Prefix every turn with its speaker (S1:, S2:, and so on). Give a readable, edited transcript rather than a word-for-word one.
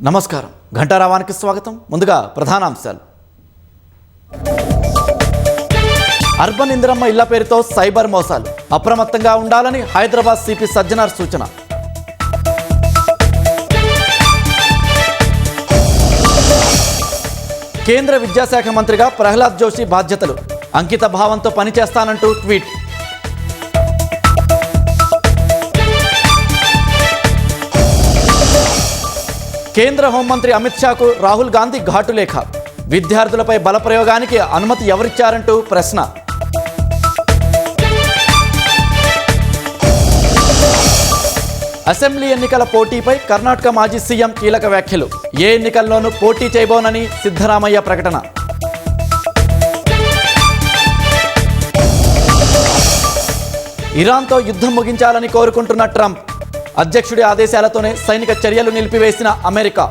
S1: నమస్కారం, ఘంటారావానికి స్వాగతం. ముందుగా ప్రధానాంశాలు. అర్బన్ ఇందిరమ్మ ఇళ్ల పేరుతో సైబర్ మోసాలు, అప్రమత్తంగా ఉండాలని హైదరాబాద్ సిపి సజ్జనార్ సూచన. కేంద్ర విద్యాశాఖ మంత్రిగా ప్రహ్లాద్ జోషి బాధ్యతలు, అంకిత భావంతో పనిచేస్తానంటూ ట్వీట్. కేంద్ర హోంమంత్రి అమిత్ షాకు రాహుల్ గాంధీ ఘాటు లేఖ, విద్యార్థులపై బలప్రయోగానికి అనుమతి ఎవరిచ్చారంటూ ప్రశ్న. అసెంబ్లీ ఎన్నికల పోటీపై కర్ణాటక మాజీ సీఎం కీలక వ్యాఖ్యలు, ఏ ఎన్నికల్లోనూ పోటీ చేయబోనని సిద్ధరామయ్య ప్రకటన. ఇరాన్తో యుద్ధం ముగించాలని కోరుకుంటున్న ట్రంప్, అధ్యక్షుడి ఆదేశాలతోనే సైనిక చర్యలు నిలిపివేసిన అమెరికా.